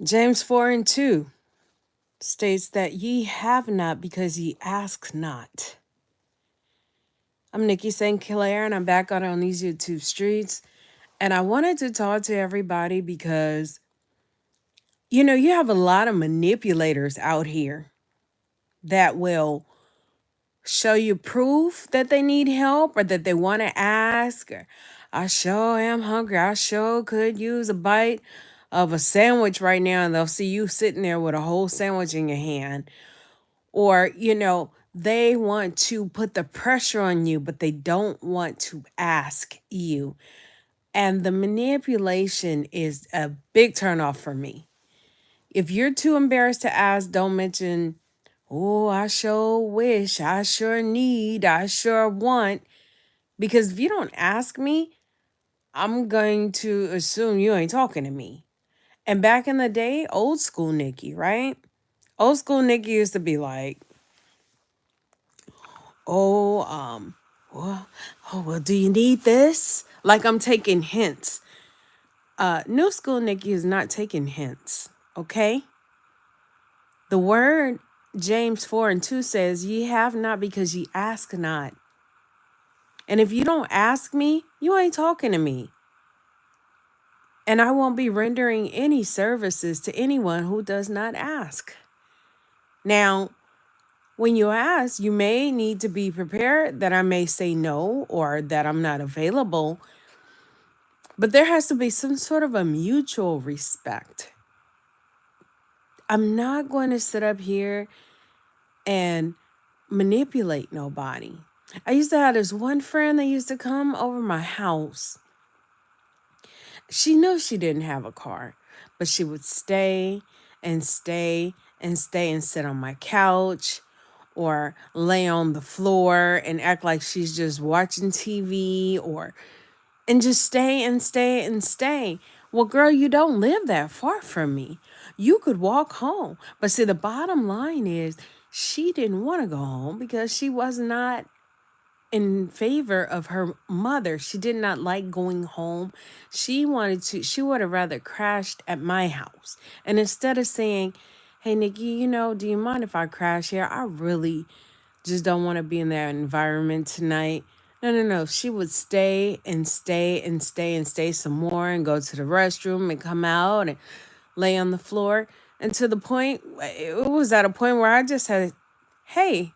James 4 and 2 states that ye have not because ye ask not. I'm Nikki St. Clair and I'm back on these YouTube streets. And I wanted to talk to everybody because, you have a lot of manipulators out here that will show you proof that they need help or that they want to ask. Or, I sure am hungry. I sure could use a bite of a sandwich right now. And they'll see you sitting there with a whole sandwich in your hand. Or, they want to put the pressure on you, but they don't want to ask you. And the manipulation is a big turnoff for me. If you're too embarrassed to ask, don't mention, oh, I sure wish, I sure need, I sure want. Because if you don't ask me, I'm going to assume you ain't talking to me. And back in the day, old school Nikki, right? Old school Nikki used to be like, oh, well, well, do you need this? Like I'm taking hints. New school Nikki is not taking hints, okay? The word James 4 and 2 says, ye have not because ye ask not. And if you don't ask me, you ain't talking to me. And I won't be rendering any services to anyone who does not ask. Now, when you ask, you may need to be prepared that I may say no or that I'm not available. But there has to be some sort of a mutual respect. I'm not going to sit up here and manipulate nobody. I used to have this one friend that used to come over my house. She knew she didn't have a car, but she would stay and stay and stay and sit on my couch or lay on the floor and act like she's just watching TV and just stay and stay and stay. Well, girl, you don't live that far from me. You could walk home. But see, the bottom line is she didn't want to go home because she was not in favor of her mother. She did not like going home. She would have rather crashed at my house. And instead of saying, hey, Nikki, do you mind if I crash here? I really just don't want to be in that environment tonight. No, no, no. She would stay and stay and stay and stay some more and go to the restroom and come out and lay on the floor. And to the point, it was at a point where I just said, hey,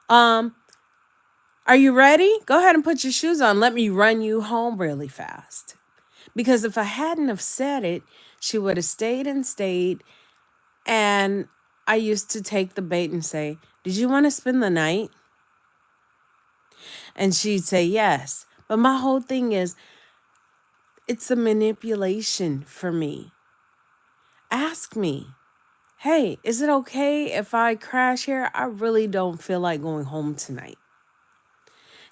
are you ready? Go ahead and put your shoes on. Let me run you home really fast. Because if I hadn't have said it, she would have stayed and stayed. And I used to take the bait and say, did you want to spend the night? And she'd say yes. But my whole thing is, it's a manipulation for me. Ask me, hey, is it okay if I crash here? I really don't feel like going home tonight.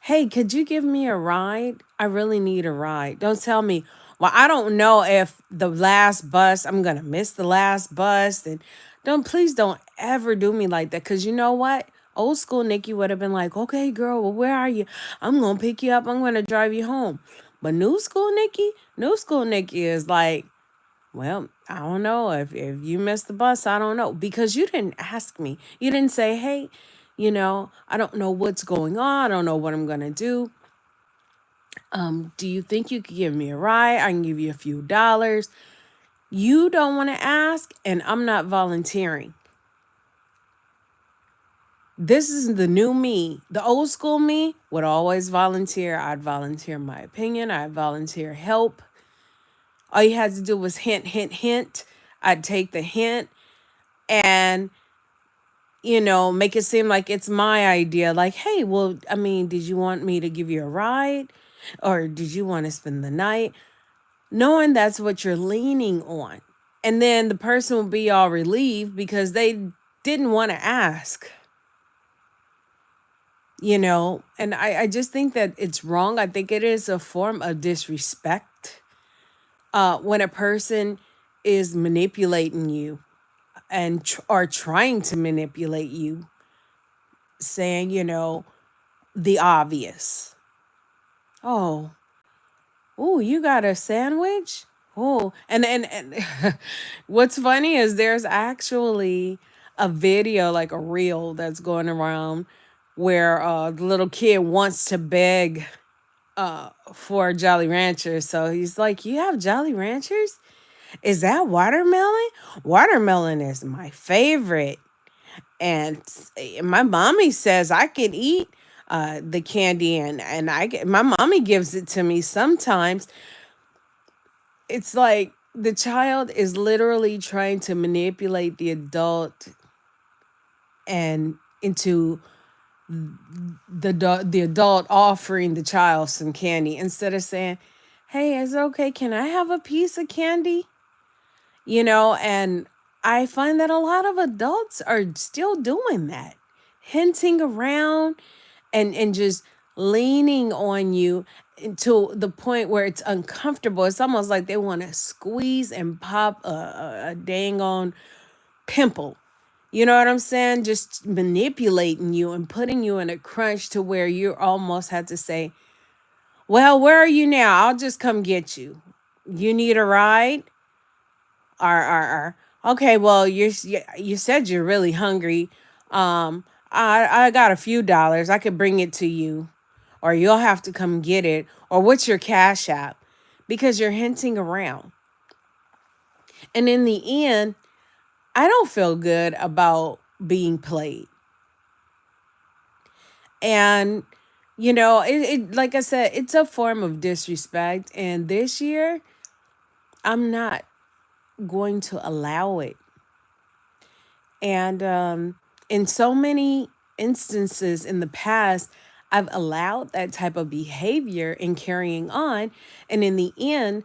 Hey, could you give me a ride? I really need a ride. Don't tell me, well, I don't know if I'm going to miss the last bus. And please don't ever do me like that. Because you know what? Old school Nikki would have been like, okay, girl, well, where are you? I'm going to pick you up. I'm going to drive you home. But new school Nikki is like, well, I don't know. If you missed the bus, I don't know. Because you didn't ask me. You didn't say, hey, I don't know what's going on. I don't know what I'm going to do. Do you think you could give me a ride? I can give you a few dollars. You don't want to ask, and I'm not volunteering. This is the new me. The old school me would always volunteer. I'd volunteer my opinion. I'd volunteer help. All you had to do was hint, hint, hint. I'd take the hint and, make it seem like it's my idea. Like, hey, well, I mean, did you want me to give you a ride? Or did you want to spend the night? Knowing that's what you're leaning on. And then the person will be all relieved because they didn't want to ask. And I just think that it's wrong. I think it is a form of disrespect when a person is manipulating you and are trying to manipulate you, saying, the obvious. Oh, you got a sandwich? Oh, and what's funny is there's actually a video, like a reel that's going around where the little kid wants to beg for Jolly Ranchers. So he's like, "You have Jolly Ranchers? Is that watermelon? Watermelon is my favorite." And my mommy says I can eat the candy, and my mommy gives it to me sometimes. It's like the child is literally trying to manipulate the adult and into the adult offering the child some candy instead of saying, "Hey, is it okay? Can I have a piece of candy?" And I find that a lot of adults are still doing that, hinting around and just leaning on you to the point where it's uncomfortable. It's almost like they want to squeeze and pop a dang on pimple. You know what I'm saying? Just manipulating you and putting you in a crunch to where you almost had to say, "Well, where are you now? I'll just come get you. You need a ride?" Or okay, well, you said you're really hungry. I got a few dollars. I could bring it to you, or you'll have to come get it. Or what's your cash app? Because you're hinting around. And in the end, I don't feel good about being played. And like I said, it's a form of disrespect. And this year, I'm not going to allow it. And in so many instances in the past, I've allowed that type of behavior and carrying on. And in the end,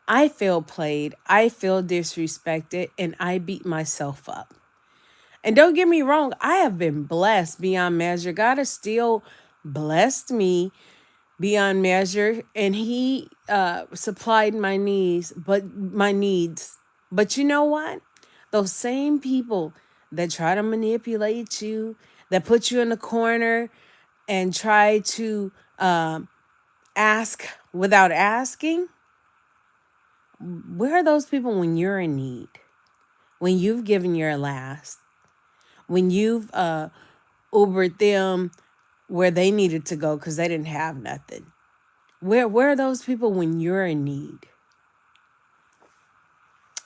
I feel played, I feel disrespected, and I beat myself up. And don't get me wrong, I have been blessed beyond measure. God has still blessed me beyond measure, and He supplied my needs. But you know what? Those same people that try to manipulate you, that put you in the corner and try to ask without asking, where are those people when you're in need? When you've given your last? When you've Ubered them where they needed to go because they didn't have nothing? Where are those people when you're in need?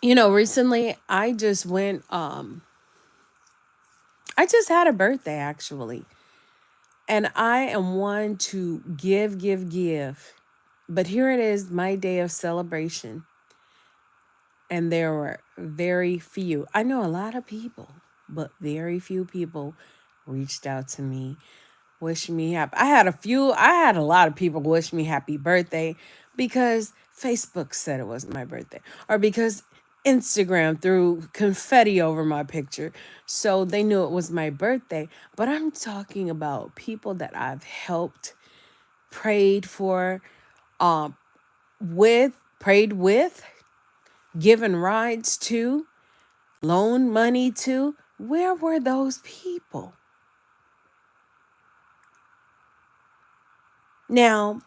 Recently I just had a birthday actually. And I am one to give, give, give. But here it is, my day of celebration. And there were very few. I know a lot of people, but very few people reached out to me, wish me happy. I had a lot of people wish me happy birthday because Facebook said it was my birthday, or because Instagram threw confetti over my picture. So they knew it was my birthday. But I'm talking about people that I've helped, prayed for, um, prayed with, given rides to, loaned money to. Where were those people? Now,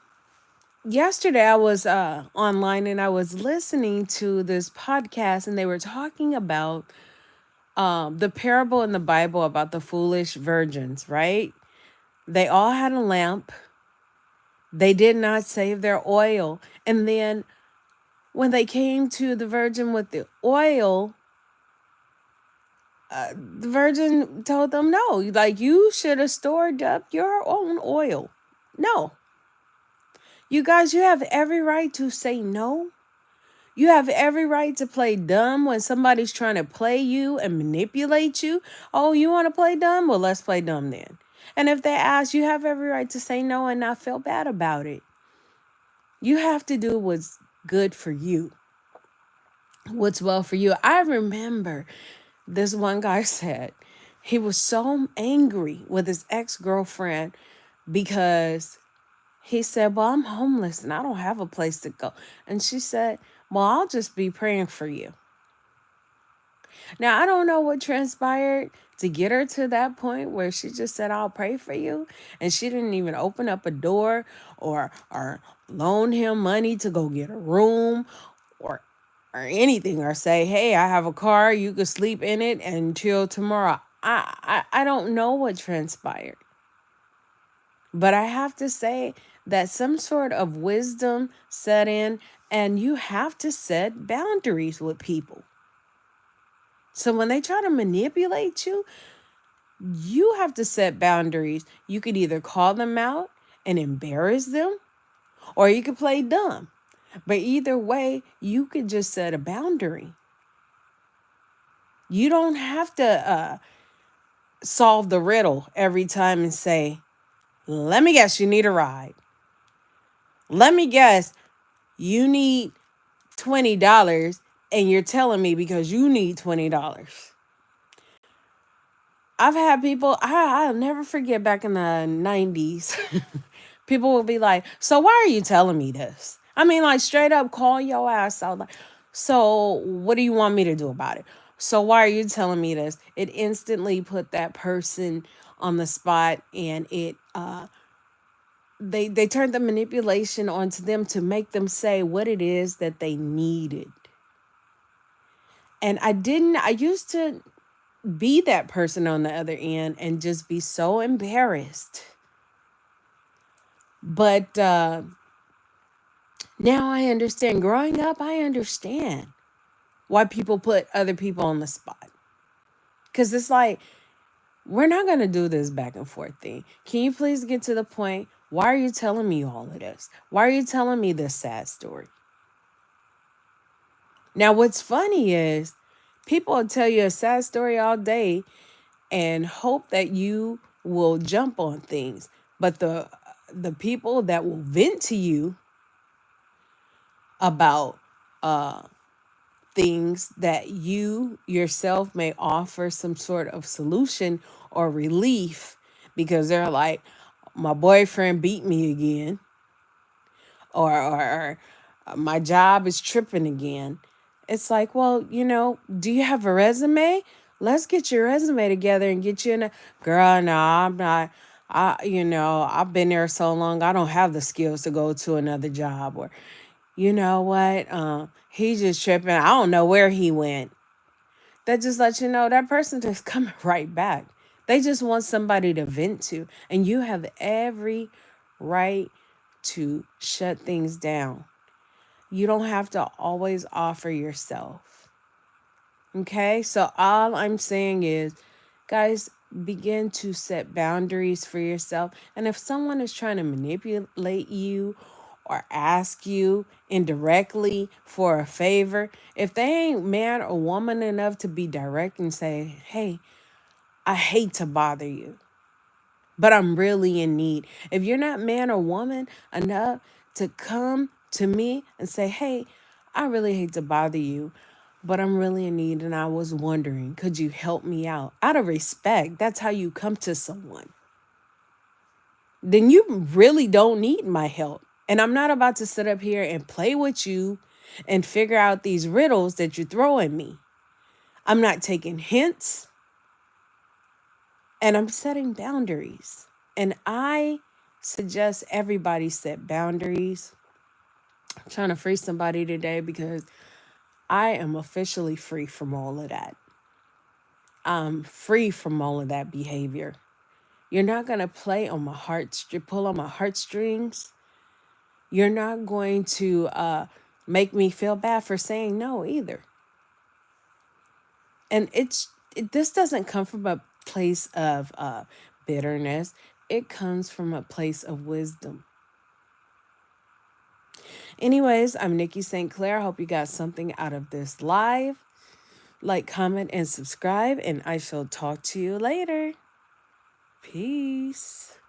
yesterday I was online and I was listening to this podcast, and they were talking about the parable in the Bible about the foolish virgins, right? They all had a lamp. They did not save their oil. And then when they came to the virgin with the oil, the virgin told them, "No, like you should have stored up your own oil." No. You guys, you have every right to say no. You have every right to play dumb when somebody's trying to play you and manipulate you. Oh, you want to play dumb? Well, let's play dumb then. And if they ask, you have every right to say no and not feel bad about it. You have to do what's good for you, what's well for you. I remember this one guy said he was so angry with his ex-girlfriend because he said, "Well, I'm homeless and I don't have a place to go." And she said, "Well, I'll just be praying for you." Now, I don't know what transpired to get her to that point where she just said, "I'll pray for you." And she didn't even open up a door or loan him money to go get a room or or anything, or say, hey, I have a car, you could sleep in it until tomorrow. I don't know what transpired. But I have to say that some sort of wisdom set in, and you have to set boundaries with people. So when they try to manipulate you, you have to set boundaries. You could either call them out and embarrass them, or you could play dumb. But either way, you could just set a boundary. You don't have to solve the riddle every time and say, let me guess, you need a ride. Let me guess, you need $20 and you're telling me because you need $20. I've had people, I'll never forget back in the 90s, people will be like, so why are you telling me this? I mean, like straight up call your ass out. Like, so what do you want me to do about it? So why are you telling me this? It instantly put that person on the spot, and they turned the manipulation onto them to make them say what it is that they needed. And I used to be that person on the other end and just be so embarrassed. But now I understand. Growing up, I understand why people put other people on the spot. Because it's like, we're not going to do this back and forth thing. Can you please get to the point? Why are you telling me all of this? Why are you telling me this sad story? Now, what's funny is people will tell you a sad story all day and hope that you will jump on things. But the people that will vent to you about things that you yourself may offer some sort of solution or relief, because they're like, my boyfriend beat me again, or my job is tripping again. It's like, well, do you have a resume? Let's get your resume together and get you in a girl. No, I'm not. I've been there so long. I don't have the skills to go to another job. Or, you know what? He's just tripping. I don't know where he went. That just lets you know that person just coming right back. They just want somebody to vent to. And you have every right to shut things down. You don't have to always offer yourself. Okay? So all I'm saying is, guys, begin to set boundaries for yourself. And if someone is trying to manipulate you or ask you indirectly for a favor, if they ain't man or woman enough to be direct and say, hey, I hate to bother you, but I'm really in need. If you're not man or woman enough to come to me and say, hey, I really hate to bother you, but I'm really in need and I was wondering, could you help me out? Out of respect, that's how you come to someone. Then you really don't need my help. And I'm not about to sit up here and play with you and figure out these riddles that you're throwing me. I'm not taking hints, and I'm setting boundaries. And I suggest everybody set boundaries. I'm trying to free somebody today because I am officially free from all of that. I'm free from all of that behavior. You're not going to pull on my heartstrings. You're not going to make me feel bad for saying no either. And this doesn't come from a place of bitterness. It comes from a place of wisdom. Anyways, I'm Nikki St. Clair. I hope you got something out of this live. Like, comment, and subscribe, and I shall talk to you later. Peace.